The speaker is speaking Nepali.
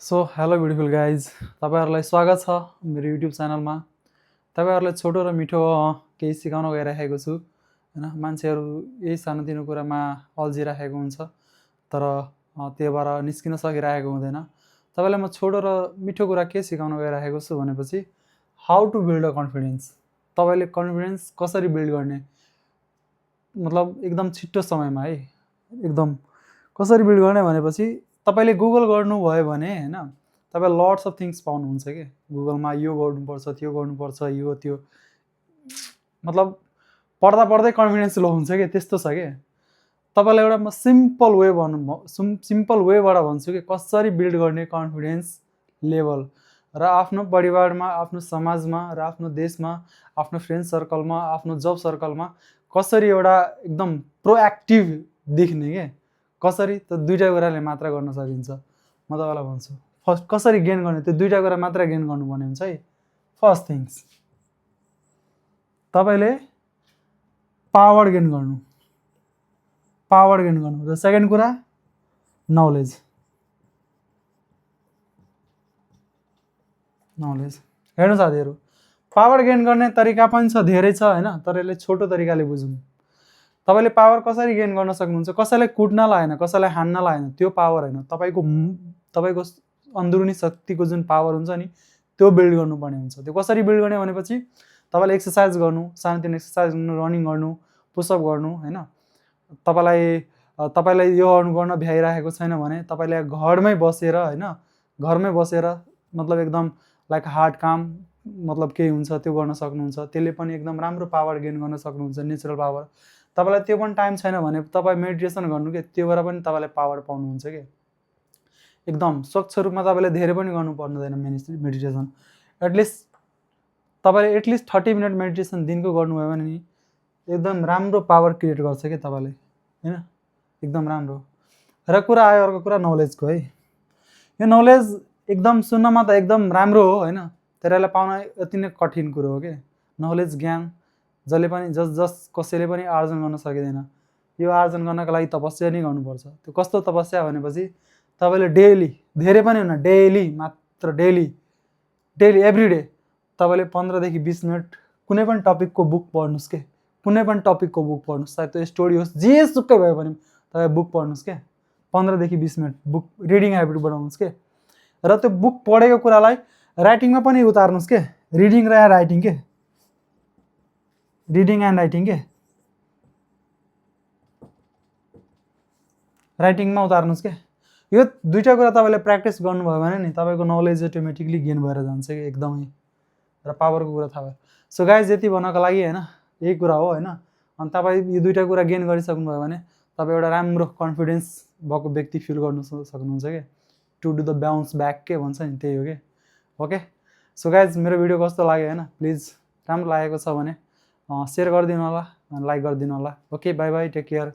सो हेलो ब्युटिफुल गाइज, तपाईँहरूलाई स्वागत छ मेरो युट्युब च्यानलमा। तपाईँहरूलाई छोटो र मिठो केही सिकाउन गइराखेको छु हैन। मान्छेहरू यही सानोतिनो कुरामा अल्झिराखेको हुन्छ, तर त्योबाट निस्किन सकिरहेको हुँदैन। तपाईँलाई म छोटो र मिठो कुरा के सिकाउन गइराखेको छु भनेपछि how to build a confidence. तपाईँले कन्फिडेन्स कसरी बिल्ड गर्ने, मतलब एकदम छिट्टो समयमा है, एकदम कसरी बिल्ड गर्ने भनेपछि तपाईँले गुगल गर्नुभयो भने हैन, तपाईँ लट्स अफ थिङ्स पाउनुहुन्छ कि गुगलमा। यो गर्नुपर्छ, त्यो गर्नुपर्छ, यो त्यो, मतलब पढ्दा पढ्दै कन्फिडेन्स लो हुन्छ कि त्यस्तो छ कि। तपाईँलाई एउटा म सिम्पल वेबाट भन्छु कि कसरी बिल्ड गर्ने कन्फिडेन्स लेभल, र आफ्नो परिवारमा, आफ्नो समाजमा, र आफ्नो देशमा, आफ्नो फ्रेन्ड सर्कलमा, आफ्नो जब सर्कलमा कसरी एउटा एकदम प्रोएक्टिभ देख्ने के, कसरी त दुईवटा कुराले मात्र गर्न सकिन्छ। म तपाईँलाई भन्छु फर्स्ट कसरी गेन गर्ने, त्यो दुईवटा कुरा मात्र गेन गर्नुपर्ने हुन्छ है। फर्स्ट थिङ्स तपाईँले पावर गेन गर्नु, र सेकेन्ड कुरा नलेज। हेर्नु साथीहरू, पावर गेन गर्ने तरिका पनि छ, धेरै छ हैन, तर यसले छोटो तरिकाले बुझौँ। तपाईँले पावर कसरी गेन गर्न सक्नुहुन्छ, कसैलाई कुट्नलाई हैन, कसैलाई हान्नलाई हैन, त्यो पावर हैन, तपाईँको अन्दरुनी शक्तिको जुन पावर हुन्छ नि, त्यो बिल्ड गर्नुपर्ने हुन्छ। त्यो कसरी बिल्ड गर्ने भनेपछि तपाईँले एक्सर्साइज गर्नु, सानोतिनो एक्सर्साइज गर्नु, रनिङ गर्नु, पुसअप गर्नु हैन। तपाईँलाई यो गर्न भ्याइरहेको छैन भने तपाईँले घरमै बसेर हैन, मतलब एकदम लाइक हार्ड काम, मतलब केही हुन्छ त्यो गर्न सक्नुहुन्छ। त्यसले पनि एकदम राम्रो पावर गेन गर्न सक्नुहुन्छ, नेचुरल पावर। तपाईँलाई त्यो पनि टाइम छैन भने तपाईँ मेडिटेसन गर्नु के, त्योबाट पनि तपाईँले पावर पाउनुहुन्छ कि। एकदम स्वच्छ रूपमा तपाईँले धेरै पनि गर्नु पर्दैन मेडिटेसन। तपाईँले एटलिस्ट 30 मिनट मेडिटेसन दिनको गर्नुभयो भने नि एकदम राम्रो पावर क्रिएट गर्छ क्या तपाईँले हैन, एकदम राम्रो। र कुरा आयो अर्को कुरा नलेजको है। यो नलेज एकदम सुन्नमा त एकदम राम्रो हो हैन, तर यसलाई पाउन अति नै कठिन कुरो हो के। नलेज, ज्ञान जसले पनि कसैले पनि आर्जन गर्न सकिँदैन। यो आर्जन गर्नका लागि तपस्या नै गर्नुपर्छ। त्यो कस्तो तपस्या भनेपछि तपाईँले डेली, धेरै पनि हुन, डेली एभ्री डे तपाईँले 15 देखि 20 मिनट कुनै पनि टपिकको बुक पढ्नुहोस् के, कुनै पनि टपिकको बुक पढ्नुहोस्, चाहे त्यो स्टोरी होस्, जे सुकै भए पनि तपाईँ बुक पढ्नुहोस् के। 15 देखि 20 मिनट बुक रिडिङ ह्याबिट बनाउनुहोस् के। र त्यो बुक पढेको कुरालाई राइटिङमा पनि उतार्नुहोस् के, रिडिङ र राइटिङ के, रिडिङ एन्ड राइटिङ के, राइटिङमा उतार्नुहोस् के। यो दुईवटा कुरा तपाईँले प्र्याक्टिस गर्नुभयो भने नि तपाईँको नलेज अटोमेटिकली गेन भएर जान्छ कि एकदमै, र पावरको कुरा थाहा भयो। सो गाइज, यति भन्नको लागि हैन, यही कुरा हो हैन। अनि तपाईँ यो दुईवटा कुरा गेन गरिसक्नुभयो भने तपाईँ एउटा राम्रो कन्फिडेन्स भएको व्यक्ति फिल गर्नु सक्नुहुन्छ कि। To do the bounce back के भन्छ नि, त्यही हो कि। ओके, सो गाइज, मेरो भिडियो कस्तो लाग्यो हैन, प्लिज राम्रो लागेको छ भने सेयर गरिदिनु होला, लाइक गरिदिनु होला। Okay, bye bye, take care.